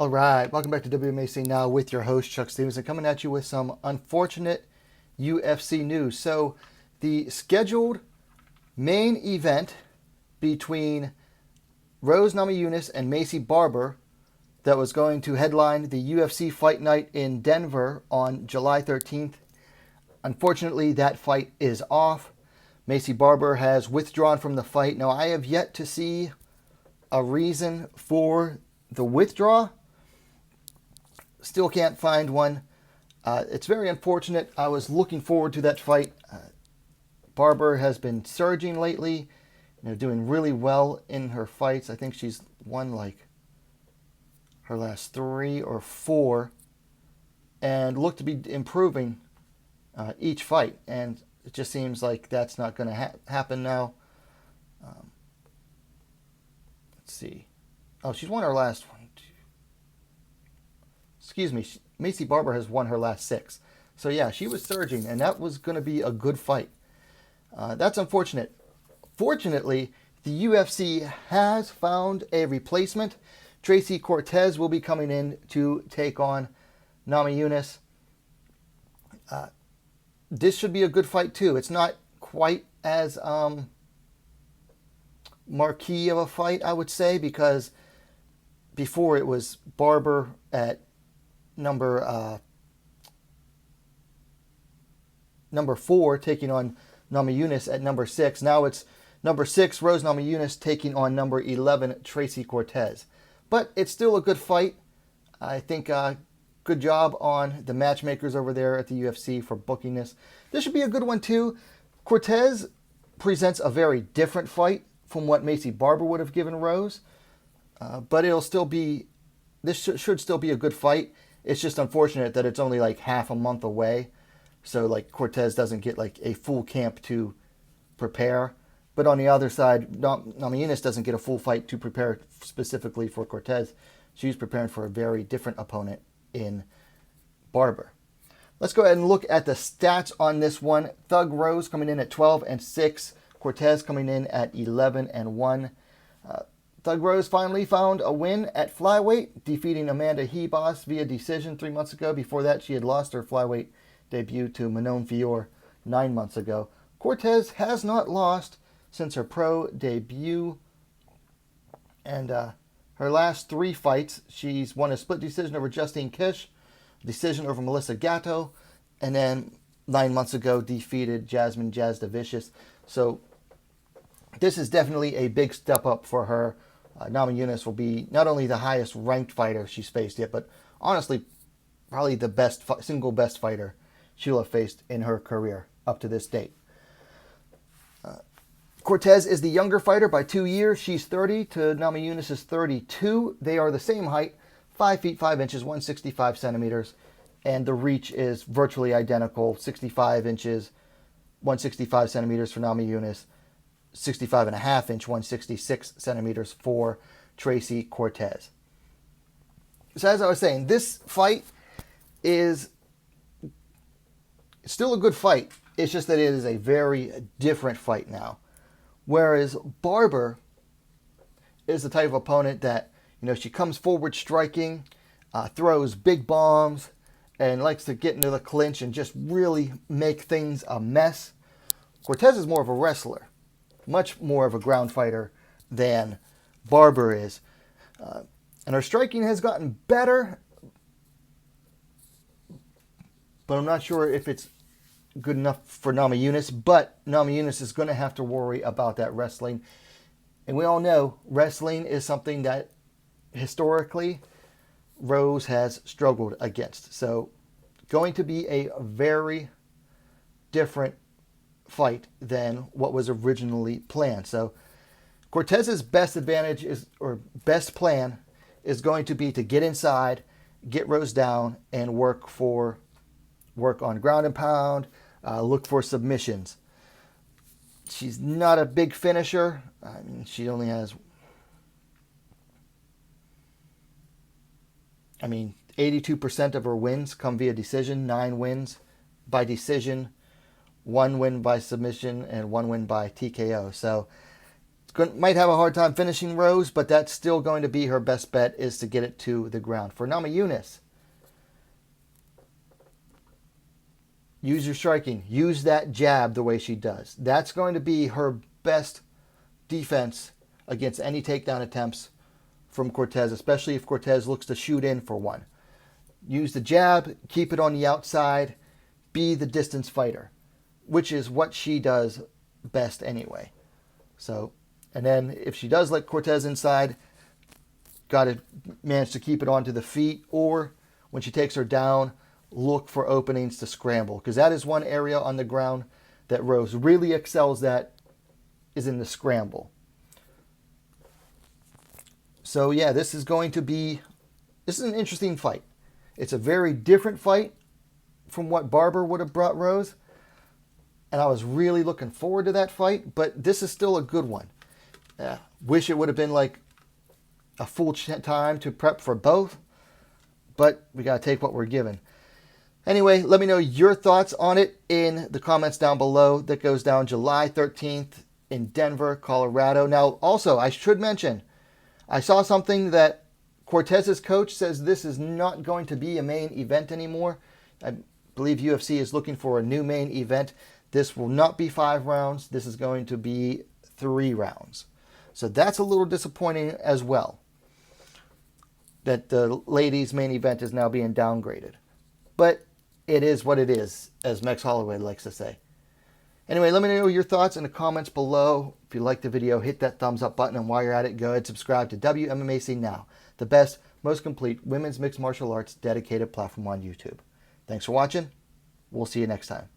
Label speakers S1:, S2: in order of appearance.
S1: All right, welcome back to WMAC Now with your host, Chuck Stevenson, coming at you with some unfortunate UFC news. So, the scheduled main event between Rose Namajunas and Macy Barber that was going to headline the UFC Fight Night in Denver on July 13th. Unfortunately, that fight is off. Macy Barber has withdrawn from the fight. Now, I have yet to see a reason for the withdrawal. Still can't find one. It's very unfortunate. I was looking forward to that fight. Barber has been surging lately, doing really well in her fights. I think she's won like her last 3 or 4 and looked to be improving each fight. And it just seems like that's not going to happen now. Let's see. Oh, she's won her last one. Excuse me, Macy Barber has won her last 6. So yeah, she was surging, and that was going to be a good fight. That's unfortunate. Fortunately, the UFC has found a replacement. Tracy Cortez will be coming in to take on Namajunas. This should be a good fight too. It's not quite as marquee of a fight, I would say, because before it was Barber at number 4 taking on Namajunas at number 6. Now it's number 6 Rose Namajunas taking on number 11 Tracy Cortez. But it's still a good fight. I think good job on the matchmakers over there at the UFC for booking this. This should be a good one too. Cortez presents a very different fight from what Macy Barber would have given Rose. But it'll still be, this should still be a good fight. It's just unfortunate that it's only like half a month away. So like Cortez doesn't get like a full camp to prepare. But on the other side, Namajunas doesn't get a full fight to prepare specifically for Cortez. She's preparing for a very different opponent in Barber. Let's go ahead and look at the stats on this one. Thug Rose coming in at 12-6. Cortez coming in at 11-1. Thug Rose finally found a win at flyweight, defeating Amanda Hebos via decision 3 months ago. Before that, she had lost her flyweight debut to Manon Fior 9 months ago. Cortez has not lost since her pro debut. And her last 3 fights, she's won a split decision over Justine Kish, decision over Melissa Gatto, and then 9 months ago defeated Jasmine Jasdavicius. So this is definitely a big step up for her. Namajunas will be not only the highest ranked fighter she's faced yet, but honestly, probably the single best fighter she'll have faced in her career up to this date. Cortez is the younger fighter by 2 years. She's 30 to Namajunas is 32. They are the same height, 5 feet 5 inches, 165 centimeters, and the reach is virtually identical, 65 inches, 165 centimeters for Namajunas. 65.5 inch, 166 centimeters for Tracy Cortez. So as I was saying, this fight is still a good fight. It's just that it is a very different fight now. Whereas Barber is the type of opponent that, she comes forward striking, throws big bombs, and likes to get into the clinch and just really make things a mess. Cortez is more of a wrestler. Much more of a ground fighter than Barber is. And her striking has gotten better, but I'm not sure if it's good enough for Namajunas. But Namajunas is going to have to worry about that wrestling. And we all know wrestling is something that historically Rose has struggled against. So going to be a very different fight than what was originally planned. So Cortez's best advantage best plan is going to be to get inside, get Rose down, and work on ground and pound, look for submissions. She's not a big finisher. I mean, she only has 82% of her wins come via decision, 9 wins by decision, 1 win by submission, and 1 win by TKO. So Might have a hard time finishing Rose, but that's still going to be her best bet, is to get it to the ground. For Namajunas, use your striking. Use that jab the way she does. That's going to be her best defense against any takedown attempts from Cortez, especially if Cortez looks to shoot in for one. Use the jab, keep it on the outside, be the distance fighter, which is what she does best anyway. So, and then if she does let Cortez inside, got to manage to keep it onto the feet, or when she takes her down, look for openings to scramble, because that is one area on the ground that Rose really excels at, is in the scramble. So yeah, this is an interesting fight. It's a very different fight from what Barber would have brought Rose, and I was really looking forward to that fight, but this is still a good one. Wish it would have been like a full time to prep for both, but we got to take what we're given. Anyway, let me know your thoughts on it in the comments down below. That goes down July 13th in Denver, Colorado. Now, also, I should mention, I saw something that Cortez's coach says this is not going to be a main event anymore. I believe UFC is looking for a new main event. This will not be 5 rounds. This is going to be 3 rounds. So that's a little disappointing as well, that the ladies' main event is now being downgraded. But it is what it is, as Max Holloway likes to say. Anyway, let me know your thoughts in the comments below. If you liked the video, hit that thumbs up button, and while you're at it, go ahead and subscribe to Wmma Now, the best, most complete women's mixed martial arts dedicated platform on YouTube. Thanks for watching. We'll see you next time.